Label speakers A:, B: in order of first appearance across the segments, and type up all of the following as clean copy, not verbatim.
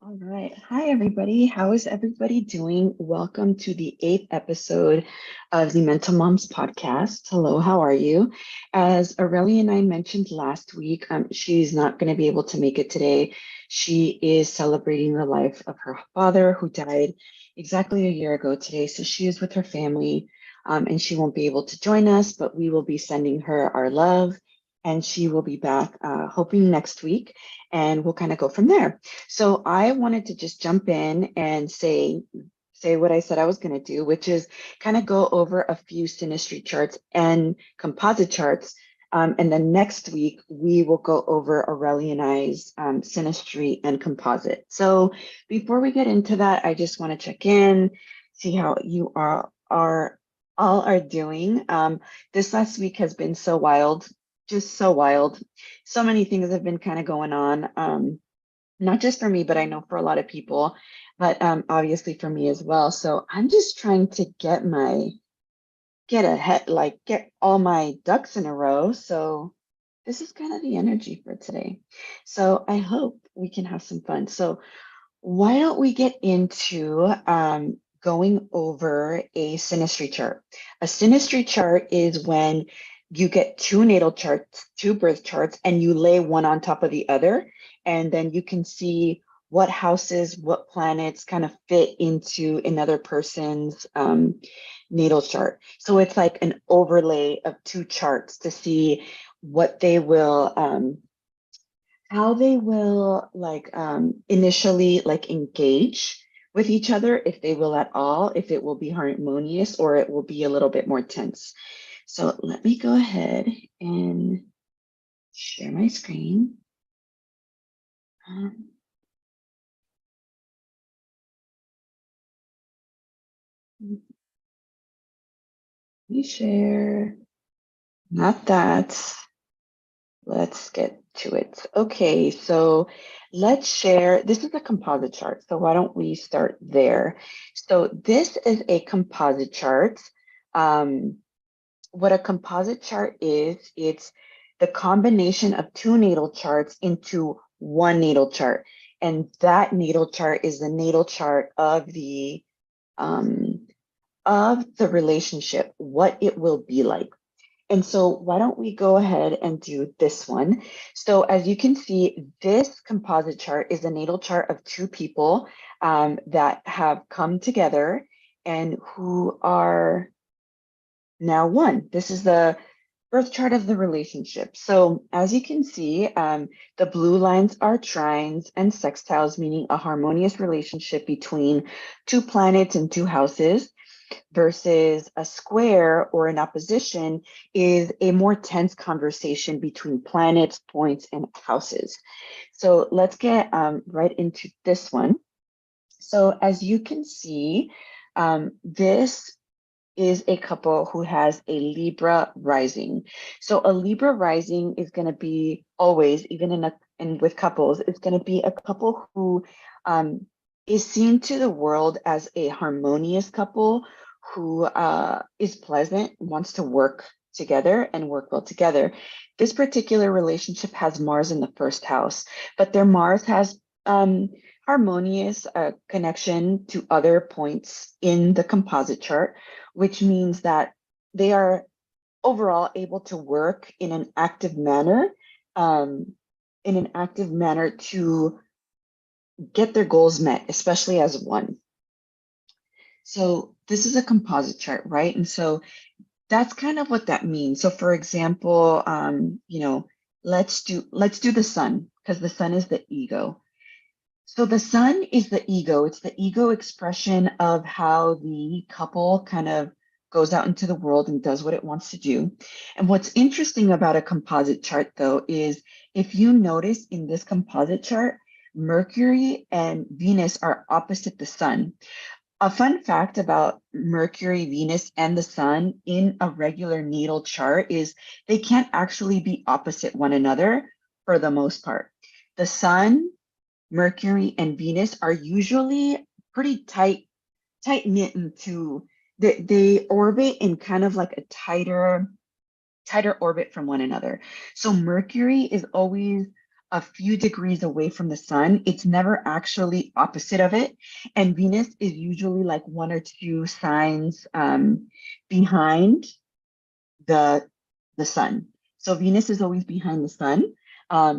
A: All right. Hi, everybody. How is everybody doing? Welcome to the eighth episode of the Mental Moms podcast. Hello, how are you? As Aurelia and I mentioned last week, she's not going to be able to make it today. She is celebrating the life of her father who died exactly a year ago today. So she is with her family, and she won't be able to join us, but we will be sending her our love. And she will be back, hoping next week, and we'll kind of go from there. So I wanted to just jump in and say what I said I was going to do, which is kind of go over a few synastry charts and composite charts. And then next week, we will go over Aurelia and I's synastry and composite. So before we get into that, I just want to check in, see how you are all are doing. This last week has been so wild, just so wild. So many things have been kind of going on. Not just for me, but I know for a lot of people, but obviously for me as well. So I'm just trying to get all my ducks in a row. So this is kind of the energy for today. So I hope we can have some fun. So why don't we get into going over a synastry chart? A synastry chart is when you get two natal charts, two birth charts, and you lay one on top of the other, and then you can see what houses, what planets kind of fit into another person's natal chart. So it's like an overlay of two charts to see what they will how they will initially engage with each other, if they will at all, if it will be harmonious or it will be a little bit more tense. So let me go ahead and share my screen. Let me share, not that. Let's get to it. Okay, so let's share. This is a composite chart, so why don't we start there? So this is a composite chart. What a composite chart is, it's the combination of two natal charts into one natal chart. And that natal chart is the natal chart um, of the relationship, what it will be like. And so why don't we go ahead and do this one? So as you can see, this composite chart is a natal chart of two people that have come together and who are now one. This is the birth chart of the relationship. So as you can see, the blue lines are trines and sextiles, meaning a harmonious relationship between two planets and two houses, versus a square or an opposition is a more tense conversation between planets, points, and houses. So let's get right into this one. So as you can see, this is a couple who has a Libra rising. So a Libra rising is going to be always, even in with couples, it's going to be a couple who is seen to the world as a harmonious couple who is pleasant, wants to work together and work well together. This particular relationship has Mars in the first house, but their Mars has harmonious connection to other points in the composite chart, which means that they are overall able to work in an active manner, to get their goals met, especially as one. So this is a composite chart, right? And so that's kind of what that means. So for example, let's do the sun, because the sun is the ego. So the sun is the ego. It's the ego expression of how the couple kind of goes out into the world and does what it wants to do. And what's interesting about a composite chart, though, is if you notice in this composite chart, Mercury and Venus are opposite the sun. A fun fact about Mercury, Venus, and the sun in a regular natal chart is they can't actually be opposite one another for the most part. The sun, Mercury, and Venus are usually pretty tight knit into they orbit in kind of like a tighter orbit from one another. So Mercury is always a few degrees away from the sun. It's never actually opposite of it. And Venus is usually like 1 or 2 signs behind the sun. So Venus is always behind the sun.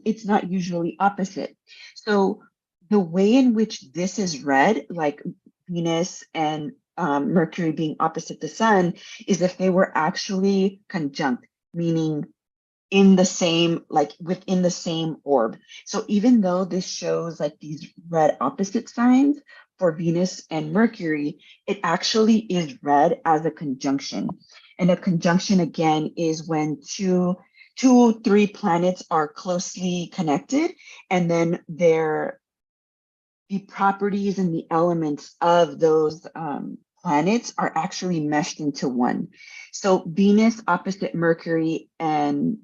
A: It's not usually opposite. So the way in which this is read, like Venus and Mercury being opposite the sun, is if they were actually conjunct, meaning in the same, like within the same orb. So even though this shows like these red opposite signs for Venus and Mercury, it actually is read as a conjunction. And a conjunction again is when three planets are closely connected, and then the properties and the elements of those planets are actually meshed into one. So Venus opposite Mercury and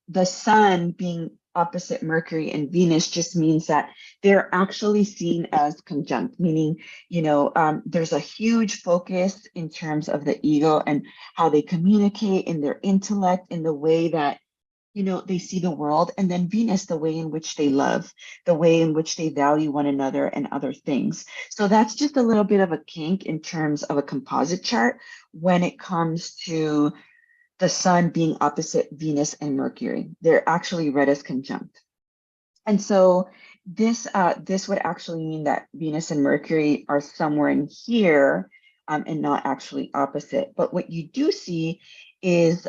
A: the sun being opposite Mercury and Venus just means that they're actually seen as conjunct, meaning, there's a huge focus in terms of the ego and how they communicate in their intellect, in the way that, they see the world. And then Venus, the way in which they love, the way in which they value one another and other things. So that's just a little bit of a kink in terms of a composite chart when it comes to the sun being opposite Venus and Mercury. They're actually read as conjunct. And so this would actually mean that Venus and Mercury are somewhere in here and not actually opposite. But what you do see is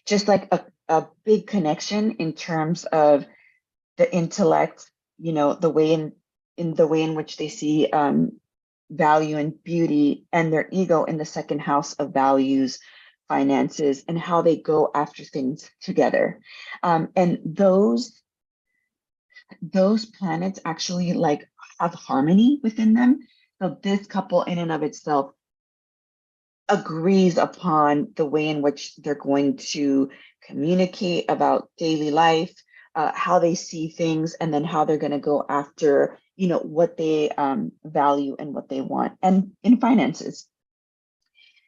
A: just like a big connection in terms of the intellect, the way in the way in which they see value and beauty, and their ego in the second house of values, finances, and how they go after things together. And those planets actually like have harmony within them. So this couple in and of itself agrees upon the way in which they're going to communicate about daily life, how they see things, and then how they're going to go after, what they value and what they want, and in finances.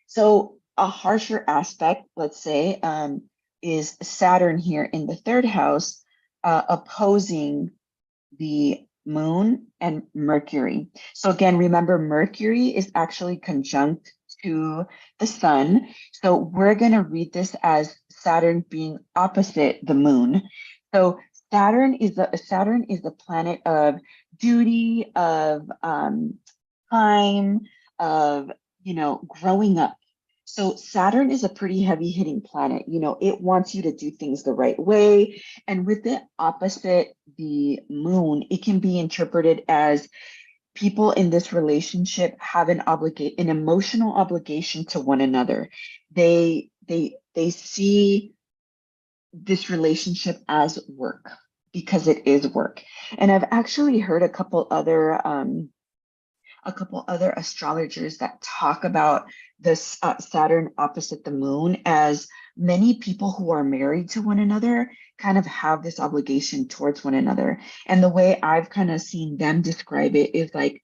A: So a harsher aspect, let's say, is Saturn here in the third house, opposing the moon and Mercury. So again, remember, Mercury is actually conjunct to the sun. So we're going to read this as Saturn being opposite the moon. So Saturn is the planet of duty, of time, of growing up. So Saturn is a pretty heavy hitting planet. It wants you to do things the right way. And with it opposite the moon, it can be interpreted as people in this relationship have an emotional obligation to one another. They see this relationship as work because it is work. And I've actually heard a couple other astrologers that talk about this Saturn opposite the moon as many people who are married to one another kind of have this obligation towards one another. And the way I've kind of seen them describe it is like,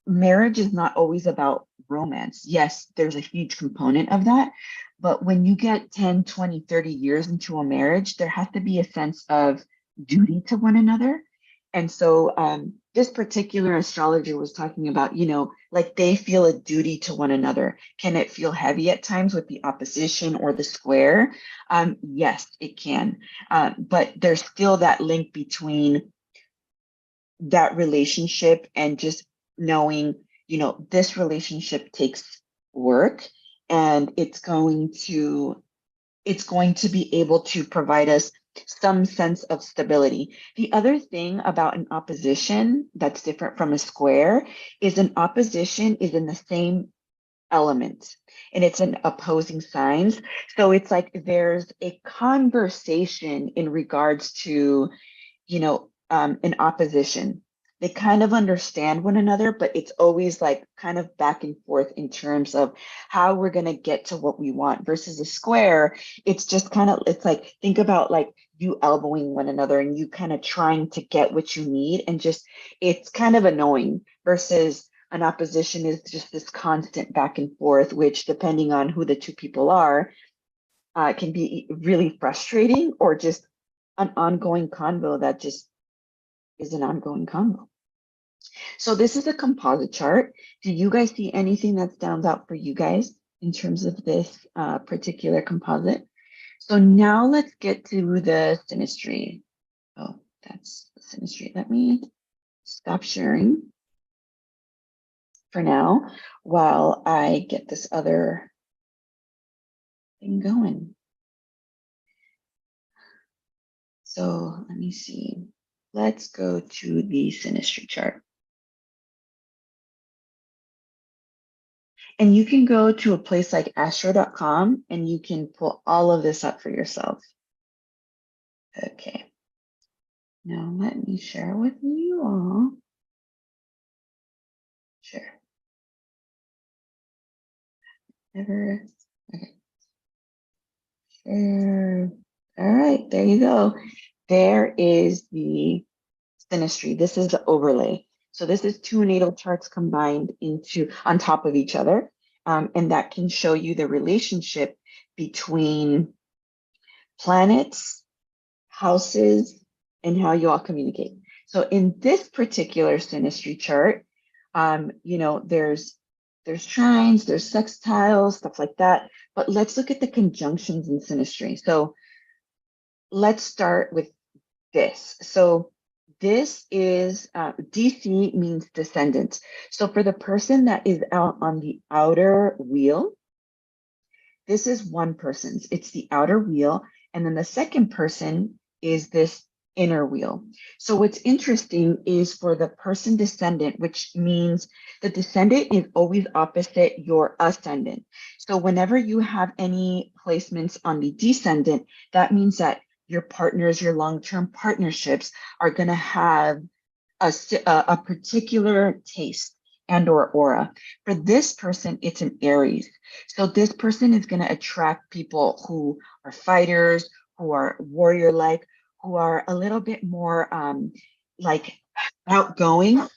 A: marriage is not always about romance. Yes, there's a huge component of that. But when you get 10, 20, 30 years into a marriage, there has to be a sense of duty to one another. And so this particular astrologer was talking about, like they feel a duty to one another. Can it feel heavy at times with the opposition or the square? Yes, it can. But there's still that link between that relationship and just knowing, this relationship takes work, and it's going to be able to provide us some sense of stability. The other thing about an opposition that's different from a square is an opposition is in the same element and it's an opposing signs. So it's like there's a conversation in regards to, an opposition. They kind of understand one another, but it's always like kind of back and forth in terms of how we're going to get to what we want versus a square. It's just kind of, it's like, think about like you elbowing one another and you kind of trying to get what you need, and just, it's kind of annoying versus an opposition is just this constant back and forth, which depending on who the two people are, can be really frustrating, or just an ongoing convo that just is an ongoing convo. So this is a composite chart. Do you guys see anything that stands out for you guys in terms of this particular composite? So now let's get to the synastry. Oh, that's the synastry. Let me stop sharing for now while I get this other thing going. So let me see. Let's go to the synastry chart. And you can go to a place like astro.com and you can pull all of this up for yourself. Okay. Now let me share with you all. Share. Never. Okay. Share. All right, there you go. There is the synastry. This is the overlay. So this is two natal charts combined into on top of each other. And that can show you the relationship between planets, houses, and how you all communicate. So in this particular synastry chart, there's trines, there's sextiles, stuff like that. But let's look at the conjunctions in synastry. So let's start with this. So this is DC means descendant. So for the person that is out on the outer wheel, this is one person's. It's the outer wheel. And then the second person is this inner wheel. So what's interesting is for the person descendant, which means the descendant is always opposite your ascendant. So whenever you have any placements on the descendant, that means that your partners, your long-term partnerships are going to have a particular taste and or aura. For this person, it's an Aries. So this person is going to attract people who are fighters, who are warrior-like, who are a little bit more like outgoing.